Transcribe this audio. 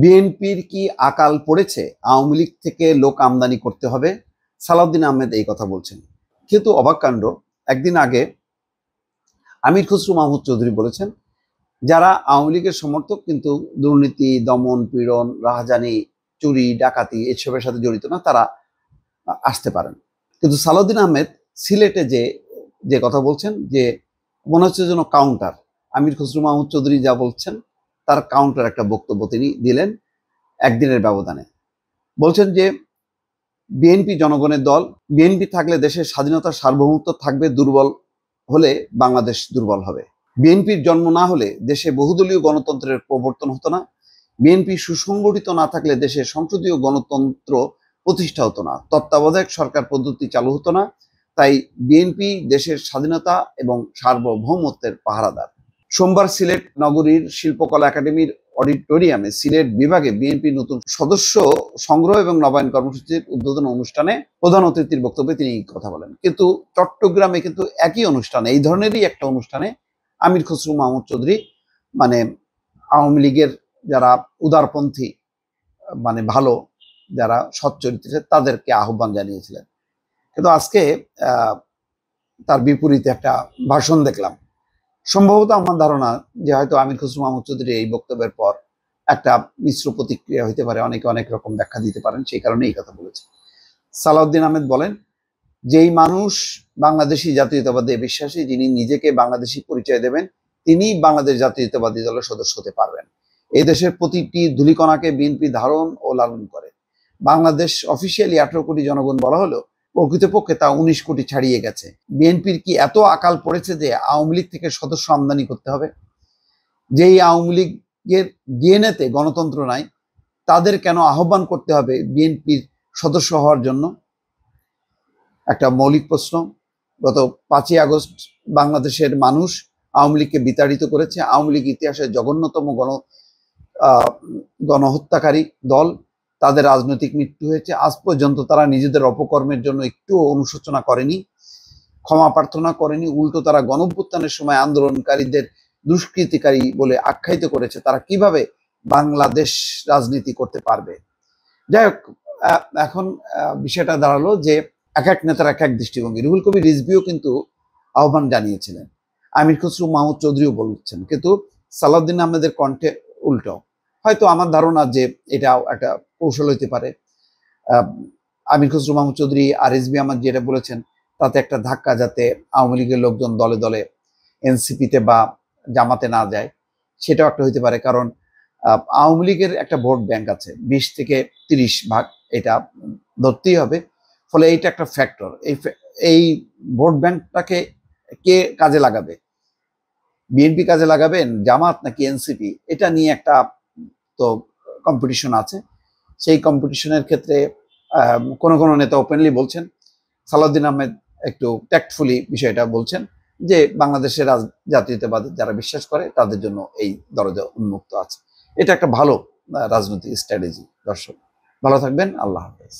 বিএনপির কি আকাল পড়েছে? আওয়ামী লীগ থেকে লোক আমদানি করতে হবে। সালাউদ্দিন আহমেদ এই কথা বলছেন। কিন্তু অবাক কাণ্ড, একদিন আগে আমির খসরু মাহমুদ চৌধুরী বলেছেন, যারা আওয়ামী লীগের সমর্থক কিন্তু দুর্নীতি, দমন পীড়ন, রাহাজানি, চুরি, ডাকাতি এসবের সাথে জড়িত না, তারা আসতে পারেন। কিন্তু সালাউদ্দিন আহমেদ সিলেটে যে কথা বলছেন, যে মনে হচ্ছে যেন কাউন্টার। আমির খসরু মাহমুদ চৌধুরী যা বলছেন তার কাউন্টার একটা বক্তব্য তিনি দিলেন একদিনের ব্যবধানে। বলছেন যে বিএনপি জনগণের দল, বিএনপি থাকলে দেশের স্বাধীনতার সার্বভৌমত্ব থাকবে, দুর্বল হলে বাংলাদেশ দুর্বল হবে। বিএনপির জন্ম না হলে দেশে বহুদলীয় গণতন্ত্রের প্রবর্তন হতো না। বিএনপি সুসংগঠিত না থাকলে দেশে সংসদীয় গণতন্ত্র প্রতিষ্ঠা হতো না, তত্ত্বাবধায়ক সরকার পদ্ধতি চালু হতো না। তাই বিএনপি দেশের স্বাধীনতা এবং সার্বভৌমত্বের পাহারাদার। সোমবার সিলেট নগরীর শিল্পকলা একাডেমির অডিটোরিয়ামে সিলেট বিভাগে বিএনপি নতুন সদস্য সংগ্রহ এবং নবায়ন কর্মসূচির উদ্বোধন অনুষ্ঠানে প্রধান অতিথির বক্তব্যে তিনি কথা বলেন। কিন্তু চট্টগ্রামে কিন্তু একই অনুষ্ঠানে, এই ধরনেরই একটা অনুষ্ঠানে আমির খসরু মাহমুদ চৌধুরী আওয়ামী লীগের যারা উদারপন্থী, ভালো, যারা সৎ চরিত্রের, তাদেরকে আহ্বান জানিয়েছিলেন। কিন্তু আজকে তার বিপরীতে একটা ভাষণ দেখলাম। সম্ভবত আমার ধারণা যে হয়তো আমির খসরু মাহমুদ চৌধুরী এই বক্তব্যের পর একটা মিশ্র প্রতিক্রিয়া হইতে পারে, অনেকে অনেক রকম ব্যাখ্যা দিতে পারেন, সেই কারণে এই কথা বলেছে। সালাউদ্দিন আহমেদ বলেন, যেই মানুষ বাংলাদেশি জাতীয়তাবাদে বিশ্বাসী, যিনি নিজেকে বাংলাদেশি পরিচয় দেবেন, তিনি বাংলাদেশ জাতীয়তাবাদী দলের সদস্য হতে পারবেন। এই দেশের প্রতিটি ধূলিকণাকে বিএনপি ধারণ ও লালন করে। বাংলাদেশ অফিসিয়ালি 18 কোটি জনগণ বলা হলো, প্রকৃতপক্ষে তা 19 কোটি ছাড়িয়ে গেছে। বিএনপির কি এত আকাল পড়েছে যে আওয়ামী লীগ থেকে সদস্য আমদানি করতে হবে? যেই আওয়ামী লীগের ডিএনএতে গণতন্ত্র নাই, তাদের কেন আহ্বান করতে হবে বিএনপির সদস্য হওয়ার জন্য? একটা মৌলিক প্রশ্ন। গত 5ই আগস্ট বাংলাদেশের মানুষ আওয়ামী লীগকে বিতাড়িত করেছে। আওয়ামী লীগ ইতিহাসের জঘন্যতম গণহত্যাকারী দল। তাদের রাজনৈতিক মৃত্যু হয়েছে। আজ পর্যন্ত তারা নিজেদের অপকর্মের জন্য একটুও অনুশোচনা করেনি, ক্ষমা প্রার্থনা করেনি। উল্টো তারা গণঅভ্যুত্থানের সময় আন্দোলনকারীদের দুষ্কৃতিকারী বলে আখ্যায়িত করেছে। তারা কিভাবে বাংলাদেশ রাজনীতি করতে পারবে? যাই হোক, এখন বিষয়টা দাঁড়ালো যে এক এক নেতার এক এক দৃষ্টিভঙ্গি। রুহুল কবির রিজভীও কিন্তু আহ্বান জানিয়েছিলেন, আমির খসরু মাহমুদ চৌধুরীও বলছেন, কিন্তু সালাউদ্দিন আহমেদের কণ্ঠে উল্টো। হয়তো আমার ধারণা যে এটাও একটা কৌশল হইতে পারে। আমির খসরু মাহমুদ চৌধুরী আর রিজভী আহমদ যেটা বলেছেন, তাতে একটা ধাক্কা, যাতে আওয়ামী লীগের লোকজন দলে দলে এনসিপিতে বা জামাতে না যায়, সেটাও একটা হইতে পারে। কারণ আওয়ামী লীগের একটা ভোট ব্যাংক আছে, 20 থেকে 30 ভাগ, এটা ধরতেই হবে। ফলে এইটা একটা ফ্যাক্টর। এই ভোট ব্যাংকটাকে কে কাজে লাগাবে? বিএনপি কাজে লাগাবেন, জামাত নাকি এনসিপি? এটা নিয়ে একটা তো কম্পিটিশন আছে। সেই কম্পিটিশনের ক্ষেত্রে কোনো নেতা ওপেনলি বলছেন, সালাউদ্দিন আহমেদ একটু ট্যাক্টফুলি বিষয়টা বলছেন যে বাংলাদেশের জাতীয়তাবাদে যারা বিশ্বাস করে তাদের জন্য এই দরজা উন্মুক্ত আছে। এটা একটা ভালো রাজনৈতিক স্ট্র্যাটেজি। দর্শক ভালো থাকবেন, আল্লাহ হাফেজ।